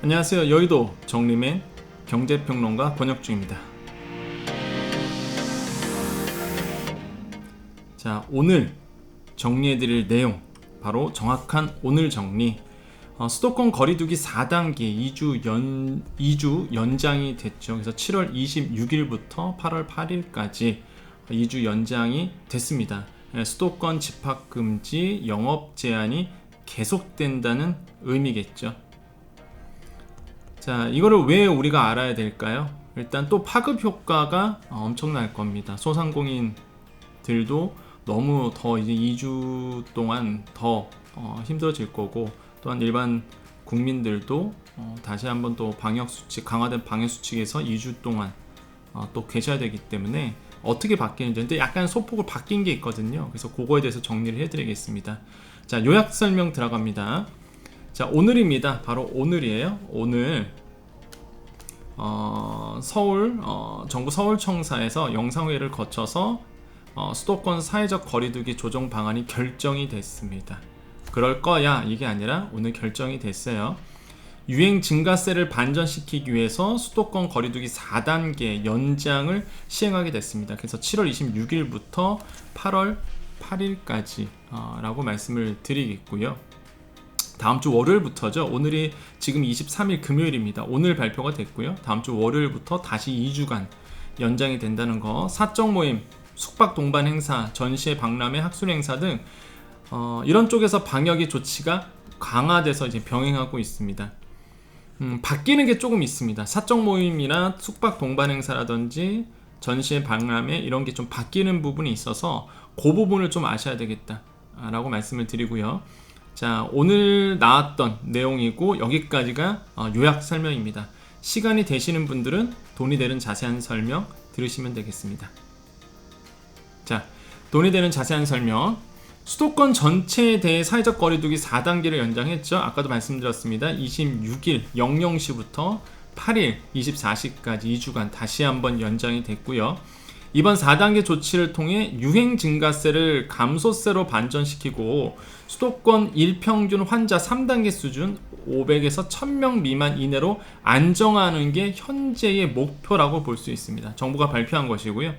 안녕하세요. 여의도 정리맨 경제평론가 권혁주입니다. 자, 오늘 정리해드릴 내용 바로 정확한 오늘 정리. 수도권 거리두기 4단계 2주 연장이 됐죠. 그래서 7월 26일부터 8월 8일까지 2주 연장이 됐습니다. 수도권 집합금지, 영업 제한이 계속된다는 의미겠죠. 자, 이거를 왜 우리가 알아야 될까요? 일단 또 파급 효과가 엄청날 겁니다. 소상공인들도 너무 더 이제 2주 동안 더 힘들어질 거고, 또한 일반 국민들도 다시 한번 또 방역수칙, 강화된 방역수칙에서 2주 동안 또 계셔야 되기 때문에 어떻게 바뀌는지, 근데 약간 소폭을 바뀐 게 있거든요. 그래서 그거에 대해서 정리를 해드리겠습니다. 자, 요약 설명 들어갑니다. 자, 오늘입니다. 바로 오늘이에요. 오늘 정부 서울청사에서 영상회의를 거쳐서 수도권 사회적 거리두기 조정 방안이 결정이 됐습니다. 그럴 거야 이게 아니라 오늘 결정이 됐어요. 유행 증가세를 반전시키기 위해서 수도권 거리두기 4단계 연장을 시행하게 됐습니다. 그래서 7월 26일부터 8월 8일까지 라고 말씀을 드리겠고요. 다음 주 월요일부터죠. 오늘이 지금 23일 금요일입니다. 오늘 발표가 됐고요. 다음 주 월요일부터 다시 2주간 연장이 된다는 거. 사적 모임, 숙박 동반 행사, 전시회 박람회, 학술 행사 등 이런 쪽에서 방역의 조치가 강화돼서 이제 병행하고 있습니다. 바뀌는 게 조금 있습니다. 사적 모임이나 숙박 동반 행사라든지 전시회 박람회 이런 게 좀 바뀌는 부분이 있어서 그 부분을 좀 아셔야 되겠다라고 말씀을 드리고요. 자, 오늘 나왔던 내용이고 여기까지가 요약 설명입니다. 시간이 되시는 분들은 돈이 되는 자세한 설명 들으시면 되겠습니다. 자, 돈이 되는 자세한 설명. 수도권 전체에 대해 사회적 거리두기 4단계를 연장했죠. 아까도 말씀드렸습니다. 26일 00시부터 8일 24시까지 2주간 다시 한번 연장이 됐고요. 이번 4단계 조치를 통해 유행 증가세를 감소세로 반전시키고 수도권 일평균 환자 3단계 수준 500에서 1000명 미만 이내로 안정화하는 게 현재의 목표라고 볼 수 있습니다. 정부가 발표한 것이고요.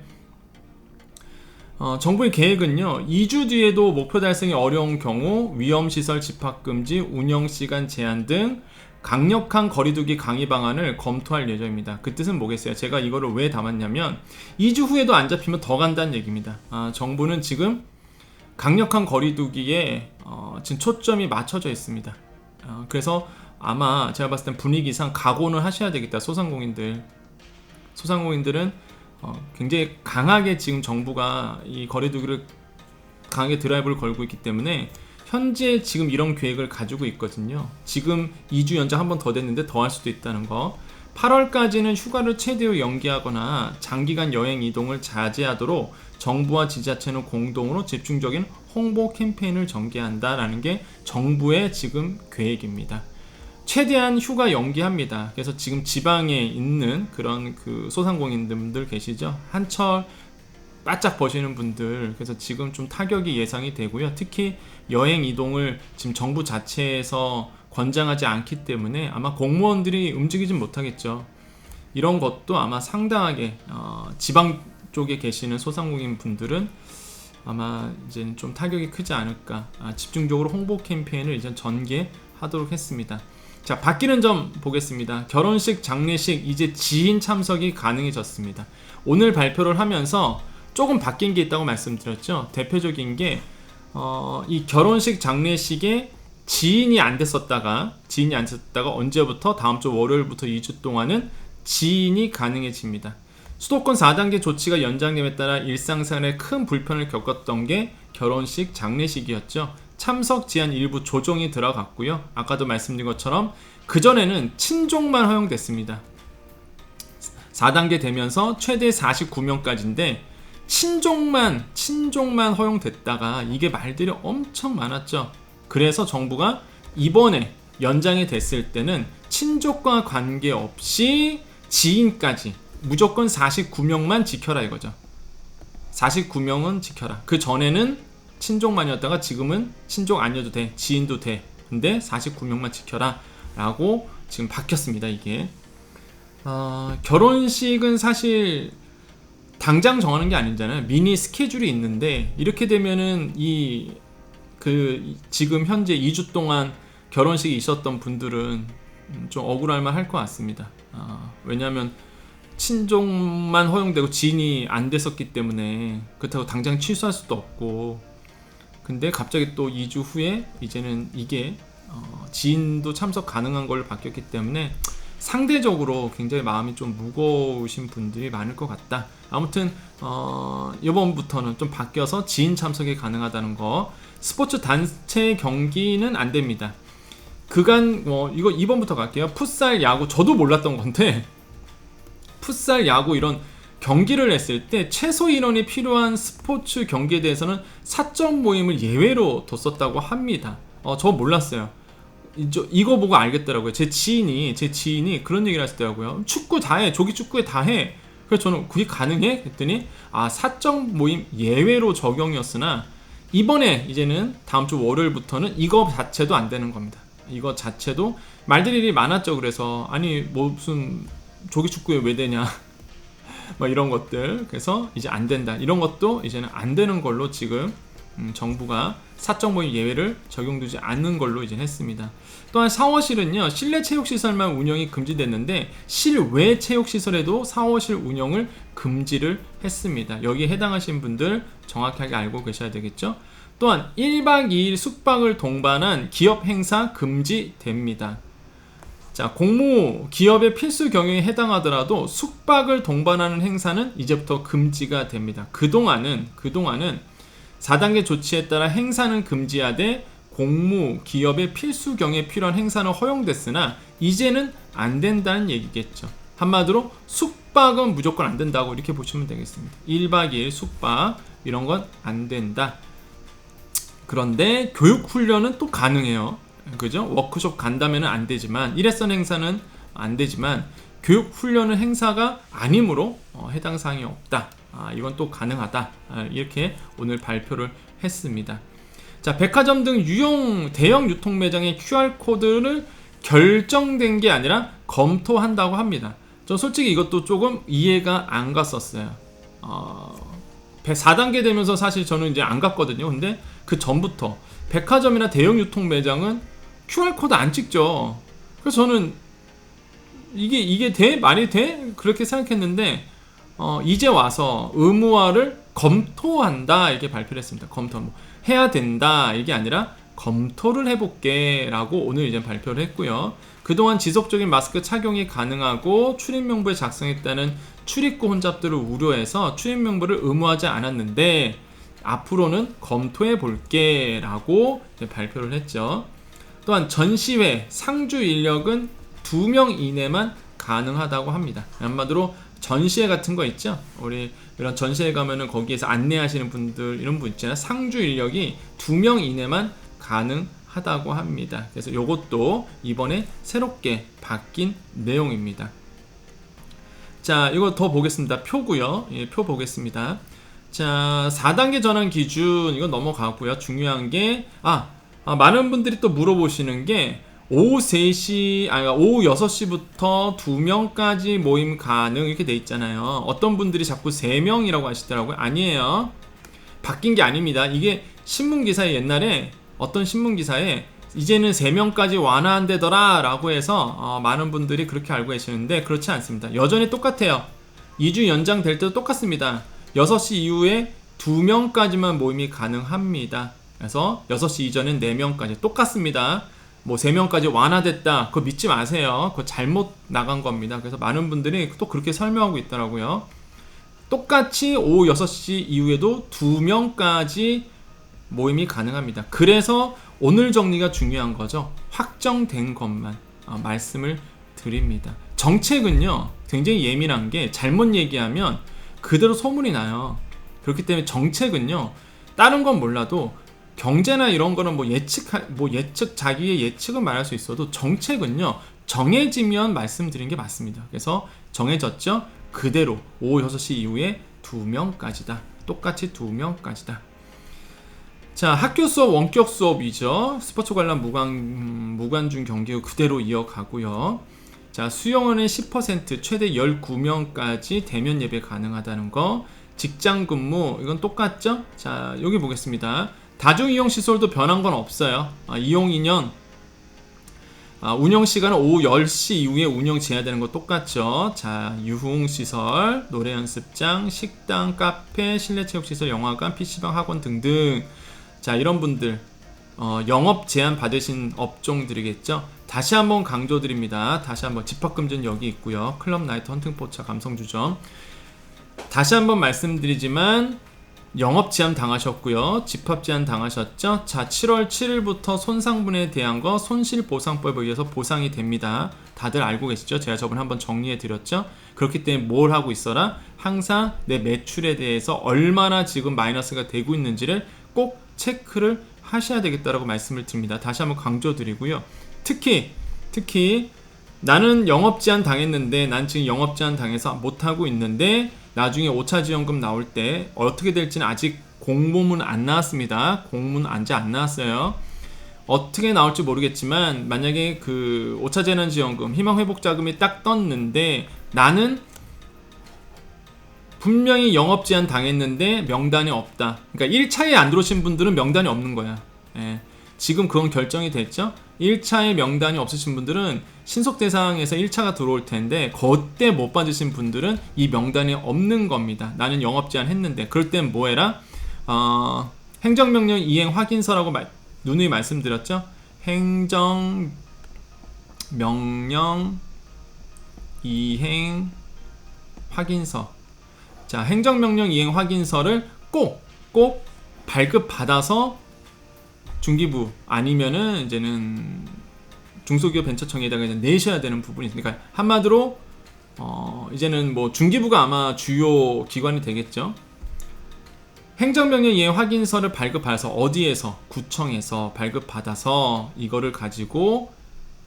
정부의 계획은요, 2주 뒤에도 목표 달성이 어려운 경우 위험시설 집합금지, 운영시간 제한 등 강력한 거리두기 강의 방안을 검토할 예정입니다. 그 뜻은 뭐겠어요? 제가 이거를 왜 담았냐면 2주 후에도 안 잡히면 더 간다는 얘기입니다. 정부는 지금 강력한 거리두기에 지금 초점이 맞춰져 있습니다. 그래서 아마 제가 봤을 땐 분위기상 각오는 하셔야 되겠다. 소상공인들은 굉장히 강하게 지금 정부가 이 거리두기를 강하게 드라이브를 걸고 있기 때문에 현재 지금 이런 계획을 가지고 있거든요. 지금 2주 연장 한 번 더 됐는데 더 할 수도 있다는 거. 8월까지는 휴가를 최대로 연기하거나 장기간 여행 이동을 자제하도록 정부와 지자체는 공동으로 집중적인 홍보 캠페인을 전개한다라는 게 정부의 지금 계획입니다. 최대한 휴가 연기합니다. 그래서 지금 지방에 있는 그런 그 소상공인들 계시죠? 한철 바짝 버시는 분들, 그래서 지금 좀 타격이 예상이 되고요. 특히 여행 이동을 지금 정부 자체에서 권장하지 않기 때문에 아마 공무원들이 움직이진 못하겠죠. 이런 것도 아마 상당하게 지방 쪽에 계시는 소상공인 분들은 아마 이제 좀 타격이 크지 않을까. 집중적으로 홍보 캠페인을 이제 전개하도록 했습니다. 자, 바뀌는 점 보겠습니다. 결혼식, 장례식 이제 지인 참석이 가능해졌습니다. 오늘 발표를 하면서 조금 바뀐 게 있다고 말씀드렸죠. 대표적인 게 이 결혼식, 장례식에 지인이 안 됐었다가 언제부터? 다음 주 월요일부터 2주 동안은 지인이 가능해집니다. 수도권 4단계 조치가 연장됨에 따라 일상생활에 큰 불편을 겪었던 게 결혼식, 장례식이었죠. 참석 제한 일부 조정이 들어갔고요. 아까도 말씀드린 것처럼 그전에는 친족만 허용됐습니다. 4단계 되면서 최대 49명까지인데 친족만 허용됐다가 이게 말들이 엄청 많았죠. 그래서 정부가 이번에 연장이 됐을 때는 친족과 관계없이 지인까지 무조건 49명만 지켜라 이거죠. 49명은 지켜라. 그 전에는 친족만이었다가 지금은 친족 아니어도 돼. 지인도 돼. 근데 49명만 지켜라 라고 지금 바뀌었습니다. 이게 결혼식은 사실 당장 정하는 게 아니잖아요. 미니 스케줄이 있는데 이렇게 되면은 지금 현재 2주 동안 결혼식이 있었던 분들은 좀 억울할만 할 것 같습니다. 왜냐하면 친족만 허용되고 지인이 안 됐었기 때문에 그렇다고 당장 취소할 수도 없고, 근데 갑자기 또 2주 후에 이제는 이게 지인도 참석 가능한 걸로 바뀌었기 때문에 상대적으로 굉장히 마음이 좀 무거우신 분들이 많을 것 같다. 아무튼 이번부터는 좀 바뀌어서 지인 참석이 가능하다는 거. 스포츠 단체 경기는 안 됩니다. 그간 이거 2번부터 갈게요. 풋살, 야구, 저도 몰랐던 건데 풋살, 야구 이런 경기를 했을 때 최소 인원이 필요한 스포츠 경기에 대해서는 사적 모임을 예외로 뒀었다고 합니다. 저 몰랐어요. 이거 보고 알겠더라고요. 제 지인이 그런 얘기를 하시더라고요. 축구 다 해, 조기 축구에 다 해. 그래서 저는 그게 가능해? 그랬더니 사적 모임 예외로 적용이었으나 이번에 이제는 다음 주 월요일부터는 이거 자체도 안 되는 겁니다. 이거 자체도 말들이 많았죠. 그래서 아니 무슨 조기 축구에 왜 되냐 뭐 이런 것들. 그래서 이제 안 된다. 이런 것도 이제는 안 되는 걸로 지금 정부가 사적 모임 예외를 적용되지 않는 걸로 이제 했습니다. 또한 샤워실은요, 실내 체육시설만 운영이 금지됐는데 실외 체육시설에도 샤워실 운영을 금지를 했습니다. 여기에 해당하신 분들 정확하게 알고 계셔야 되겠죠. 또한 1박 2일 숙박을 동반한 기업 행사 금지됩니다. 자, 공무 기업의 필수 경영에 해당하더라도 숙박을 동반하는 행사는 이제부터 금지가 됩니다. 그동안은 4단계 조치에 따라 행사는 금지하되 공무 기업의 필수 경영에 필요한 행사는 허용됐으나 이제는 안 된다는 얘기겠죠. 한마디로 숙박은 무조건 안 된다고 이렇게 보시면 되겠습니다. 1박 2일 숙박 이런 건 안 된다. 그런데 교육훈련은 또 가능해요. 그죠? 워크숍 간다면 안 되지만, 일회성 행사는 안 되지만 교육훈련은 행사가 아니므로 해당 사항이 없다. 이건 또 가능하다. 이렇게 오늘 발표를 했습니다. 자, 백화점 등 대형 유통 매장의 QR코드를 결정된 게 아니라 검토한다고 합니다. 저 솔직히 이것도 조금 이해가 안 갔었어요. 4단계 되면서 사실 저는 이제 안 갔거든요. 근데 그 전부터 백화점이나 대형 유통 매장은 QR코드 안 찍죠. 그래서 저는 이게 돼? 말이 돼? 그렇게 생각했는데 이제 와서 의무화를 검토한다 이렇게 발표를 했습니다. 검토 해야 된다 이게 아니라 검토를 해볼게 라고 오늘 이제 발표를 했고요. 그동안 지속적인 마스크 착용이 가능하고 출입명부에 작성했다는 출입구 혼잡들을 우려해서 출입명부를 의무화하지 않았는데 앞으로는 검토해 볼게 라고 이제 발표를 했죠. 또한 전시회, 상주 인력은 2명 이내만 가능하다고 합니다. 한마디로 전시회 같은 거 있죠? 우리 이런 전시회 가면은 거기에서 안내하시는 분들 이런 분 있잖아요. 상주 인력이 2명 이내만 가능하다고 합니다. 그래서 이것도 이번에 새롭게 바뀐 내용입니다. 자, 이거 더 보겠습니다. 표고요. 예, 표 보겠습니다. 자, 4단계 전환 기준 이거 넘어가고요. 중요한 게 많은 분들이 또 물어보시는 게 오후 6시부터 2명까지 모임 가능 이렇게 돼 있잖아요. 어떤 분들이 자꾸 3명이라고 하시더라고요. 아니에요. 바뀐 게 아닙니다. 이게 신문기사에 옛날에 어떤 신문기사에 이제는 3명까지 완화한대더라 라고 해서 많은 분들이 그렇게 알고 계시는데 그렇지 않습니다. 여전히 똑같아요. 2주 연장될 때도 똑같습니다. 6시 이후에 2명까지만 모임이 가능합니다. 그래서 6시 이전엔 4명까지 똑같습니다. 3명까지 완화됐다 그거 믿지 마세요. 그거 잘못 나간 겁니다. 그래서 많은 분들이 또 그렇게 설명하고 있더라고요. 똑같이 오후 6시 이후에도 2명까지 모임이 가능합니다. 그래서 오늘 정리가 중요한 거죠. 확정된 것만 말씀을 드립니다. 정책은요 굉장히 예민한 게 잘못 얘기하면 그대로 소문이 나요. 그렇기 때문에 정책은요 다른 건 몰라도 경제나 이런 거는 자기의 예측은 말할 수 있어도 정책은요 정해지면 말씀드린 게 맞습니다. 그래서 정해졌죠? 그대로 오후 6시 이후에 2명까지다. 똑같이 2명까지다. 자, 학교 수업 원격 수업이죠. 스포츠 관련 무관중 경기 그대로 이어가고요. 자, 수용원의 10% 최대 19명까지 대면 예배 가능하다는 거. 직장 근무 이건 똑같죠? 자, 여기 보겠습니다. 다중 이용 시설도 변한 건 없어요. 이용 인연 운영 시간은 오후 10시 이후에 운영 제한되는 거 똑같죠. 자, 유흥시설, 노래 연습장, 식당, 카페, 실내 체육시설, 영화관, PC방, 학원 등등. 자, 이런 분들 영업 제한 받으신 업종들이겠죠. 다시 한번 강조드립니다. 다시 한번 집합금지는 여기 있고요. 클럽, 나이트, 헌팅포차, 감성주점. 다시 한번 말씀드리지만 영업 제한 당하셨고요. 집합 제한 당하셨죠. 자, 7월 7일부터 손상분에 대한 거 손실보상법에 의해서 보상이 됩니다. 다들 알고 계시죠? 제가 저번에 한번 정리해 드렸죠. 그렇기 때문에 뭘 하고 있어라? 항상 내 매출에 대해서 얼마나 지금 마이너스가 되고 있는지를 꼭 체크를 하셔야 되겠다라고 말씀을 드립니다. 다시 한번 강조드리고요. 특히 나는 영업 제한 당했는데 난 지금 영업 제한 당해서 못하고 있는데 나중에 5차 지원금 나올 때 어떻게 될지는 아직 공모문 안 나왔습니다. 공문 아직 안 나왔어요. 어떻게 나올지 모르겠지만 만약에 그 5차 재난지원금 희망회복자금이 딱 떴는데 나는 분명히 영업 제한 당했는데 명단이 없다. 그러니까 1차에 안 들어오신 분들은 명단이 없는 거야. 예. 지금 그건 결정이 됐죠. 1차에 명단이 없으신 분들은 신속 대상에서 1차가 들어올 텐데 그때 못 받으신 분들은 이 명단이 없는 겁니다. 나는 영업 제한 했는데 그럴 땐 뭐 해라? 행정명령 이행 확인서라고 누누이 말씀드렸죠. 행정명령 이행 확인서. 자, 행정명령 이행 확인서를 꼭 발급받아서 중기부 아니면은 이제는 중소기업 벤처청에다가 이제 내셔야 되는 부분이 있으니까 한마디로 이제는 뭐 중기부가 아마 주요 기관이 되겠죠. 행정명령 이행 확인서를 발급받아서 어디에서 구청에서 발급받아서 이거를 가지고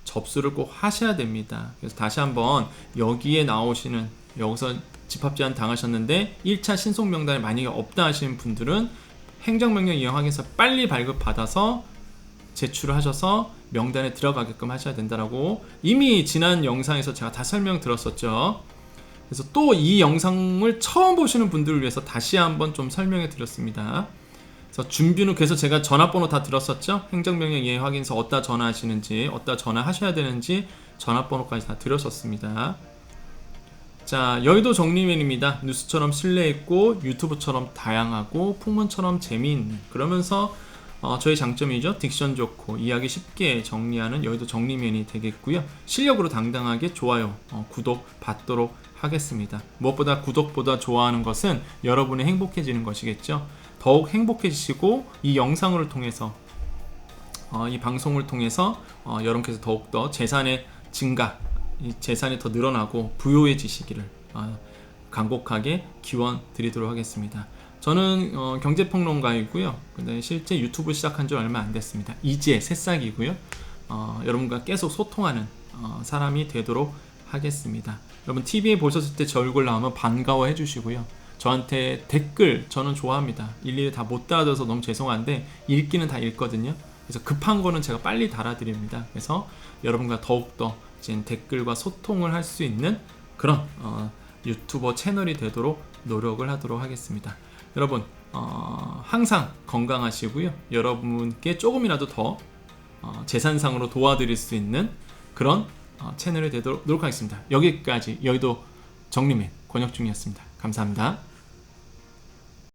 접수를 꼭 하셔야 됩니다. 그래서 다시 한번 여기에 나오시는 여기서 집합제한 당하셨는데 1차 신속 명단에 만약에 없다 하시는 분들은 행정명령 이행 확인서 빨리 발급받아서 제출을 하셔서 명단에 들어가게끔 하셔야 된다라고 이미 지난 영상에서 제가 다 설명드렸었죠. 그래서 또 이 영상을 처음 보시는 분들을 위해서 다시 한번 좀 설명해 드렸습니다. 그래서 준비는 그래서 제가 전화번호 다 들었었죠. 행정명령 이행 확인서 어디다 전화하시는지 어디다 전화하셔야 되는지 전화번호까지 다 드렸었습니다. 자, 여의도 정리맨입니다. 뉴스처럼 신뢰있고 유튜브처럼 다양하고 풍문처럼 재미있는 그러면서 저희 장점이죠. 딕션 좋고 이야기 쉽게 정리하는 여의도 정리맨이 되겠고요. 실력으로 당당하게 좋아요, 구독 받도록 하겠습니다. 무엇보다 구독보다 좋아하는 것은 여러분이 행복해지는 것이겠죠. 더욱 행복해지시고 이 영상을 통해서 이 방송을 통해서 여러분께서 더욱더 재산의 증가 이 재산이 더 늘어나고 부유해지시기를 간곡하게 기원 드리도록 하겠습니다. 저는 경제평론가이고요. 근데 실제 유튜브 시작한 지 얼마 안 됐습니다. 이제 새싹이고요. 여러분과 계속 소통하는 사람이 되도록 하겠습니다. 여러분 TV에 보셨을 때 제 얼굴 나오면 반가워해 주시고요. 저한테 댓글 저는 좋아합니다. 일일이 다 못 달아줘서 너무 죄송한데 읽기는 다 읽거든요. 그래서 급한 거는 제가 빨리 달아드립니다. 그래서 여러분과 더욱더 댓글과 소통을 할 수 있는 그런 유튜버 채널이 되도록 노력을 하도록 하겠습니다. 여러분 항상 건강하시고요. 여러분께 조금이라도 더 재산상으로 도와드릴 수 있는 그런 채널이 되도록 노력하겠습니다. 여기까지 여의도 정리맨 권혁중이었습니다. 감사합니다.